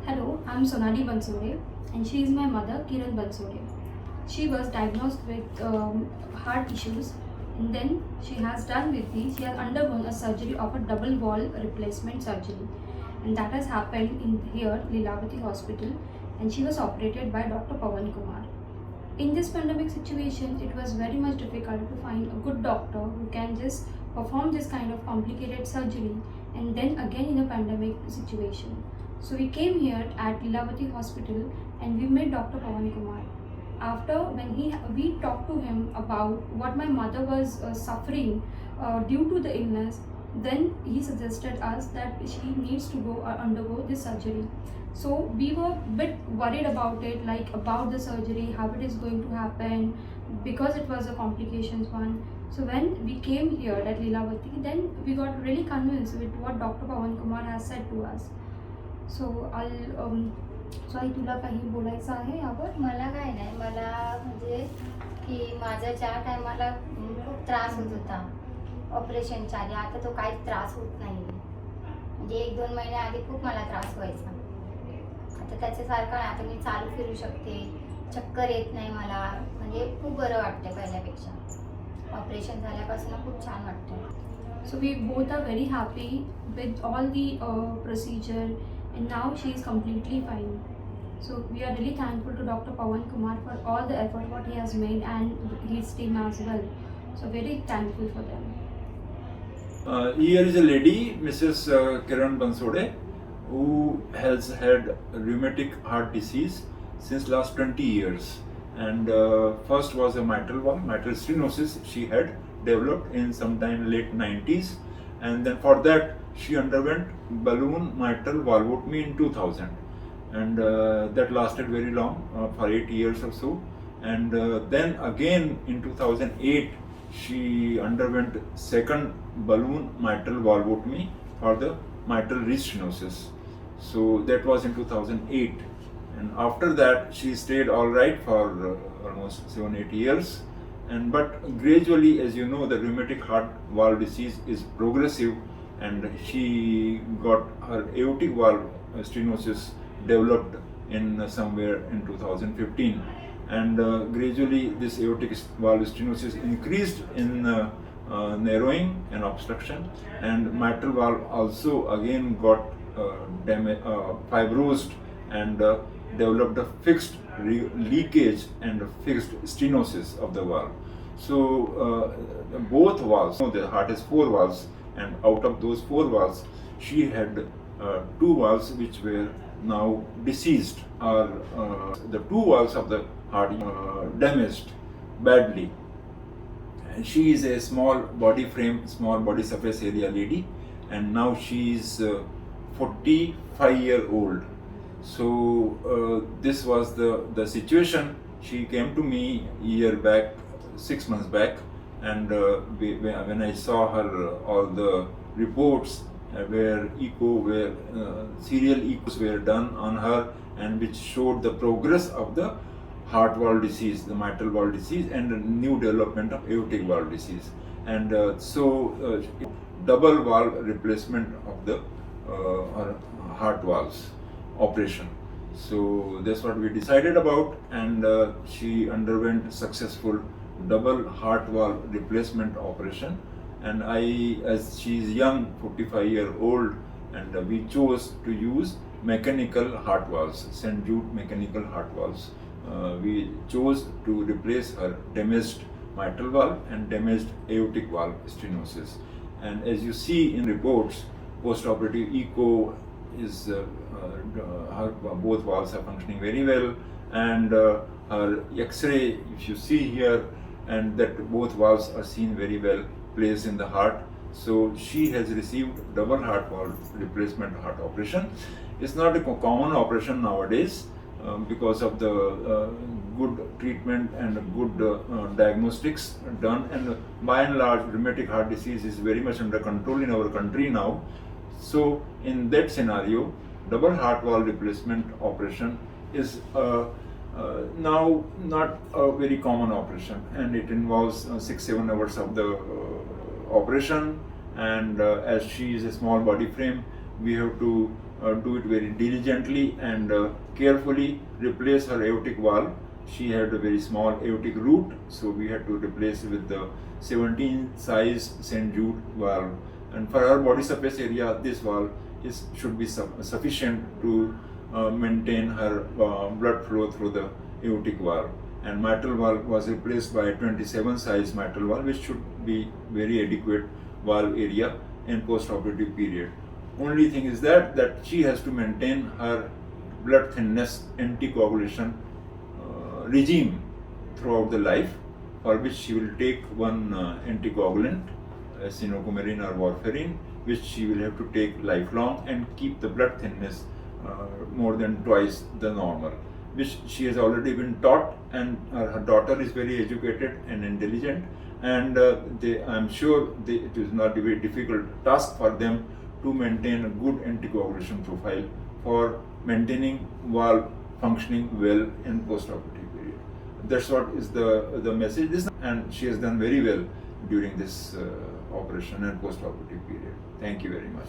Hello, I'm Sonali Bansode and she is my mother, Kiran Bansode. She was diagnosed with heart issues and then she has undergone a surgery of a double wall replacement surgery, and that has happened in here, Lilavati Hospital, and she was operated by Dr.pavan. In this pandemic situation, it was very much difficult to find a good doctor who can just perform this kind of complicated surgery and then again in a pandemic situation. So we came here at Lilavati Hospital and we met Dr. Pavan Kumar. After when we talked to him about what my mother was suffering due to the illness, then he suggested us that she needs to go undergo this surgery. So we were a bit worried about it, like about the surgery, how it is going to happen, because it was a complications one. So when we came here at Lilavati, then we got really convinced with what Dr. Pavan Kumar has said to us. So आई तुला काही बोलायचं आहे यावर? मला काय नाही, मला म्हणजे की माझा ज्या टायमाला खूप त्रास होत होता ऑपरेशनच्या आधी, आता तो काहीच त्रास होत नाही. म्हणजे 1-2 महिने आधी खूप मला त्रास व्हायचा. आता त्याच्यासारखं आता मी चालू फिरू शकते, चक्कर येत नाही मला, म्हणजे खूप बरं वाटतं पहिल्यापेक्षा. ऑपरेशन झाल्यापासून खूप छान वाटतं. So we both are very happy with all the procedure, and now she is completely fine. So we are really thankful to Dr. Pavan Kumar for all the effort what he has made and his team as well. So very thankful for them. Here is a lady, Mrs. Kiran Bansode, who has had rheumatic heart disease since last 20 years. And first was a mitral stenosis she had developed in sometime late 90s, and then for that she underwent balloon mitral valvotomy in 2000, and that lasted very long, for 8 years or so. And then again in 2008 she underwent second balloon mitral valvotomy for the mitral restenosis. So that was in 2008, and after that she stayed all right for almost 7-8 years. And but gradually, as you know, the rheumatic heart valve disease is progressive, and she got her aortic valve stenosis developed in somewhere in 2015, and gradually this aortic valve stenosis increased in narrowing and obstruction, and mitral valve also again got fibrosed and developed a fixed leakage and a fixed stenosis of the valve. So both valves, the heart has 4 valves, and out of those 4 valves she had 2 valves which were now deceased, or the 2 valves of the heart damaged badly. And she is a small body frame, small body surface area lady, and now she is 45-year-old. So this was the situation. She came to me a year back, 6 months back, and when I saw her, all the reports where serial echos were done on her, and which showed the progress of the heart valve disease, the mitral valve disease, and a new development of aortic valve disease. And double valve replacement of the heart valves operation. So that's what we decided about, and she underwent successful double heart valve replacement operation. And as she is young, 45-year-old, and we chose to use mechanical heart valves, St. Jude mechanical heart valves. We chose to replace her damaged mitral valve and damaged aortic valve stenosis. And as you see in reports, post-operative echo is her both valves are functioning very well, and her X-ray, if you see here, and that both valves are seen very well placed in the heart. So she has received double heart valve replacement heart operation. It's not a common operation nowadays because of the good treatment and good diagnostics done, and by and large rheumatic heart disease is very much under control in our country now. So in that scenario, double heart valve replacement operation is now not a very common operation, and it involves 6-7 hours of the operation. And as she is a small body frame, we have to do it very diligently and carefully, replace her aortic valve. She had a very small aortic root, so we had to replace it with the 17 size St. Jude valve. And for her body surface area, this valve should be sufficient to maintain her blood flow through the aortic valve. And mitral valve was replaced by a 27 size mitral valve, which should be very adequate valve area in post-operative period. Only thing is that she has to maintain her blood thinness anticoagulation regime throughout the life, for which she will take one anticoagulant, sinocomerin or warfarin, which she will have to take lifelong and keep the blood thinness more than twice the normal, which she has already been taught, and her daughter is very educated and intelligent, and I'm sure it is not a very difficult task for them to maintain a good anticoagulation profile for maintaining valve functioning well in post-operative period. That's what is the message, and she has done very well during this operation and post-operative period. Thank you very much.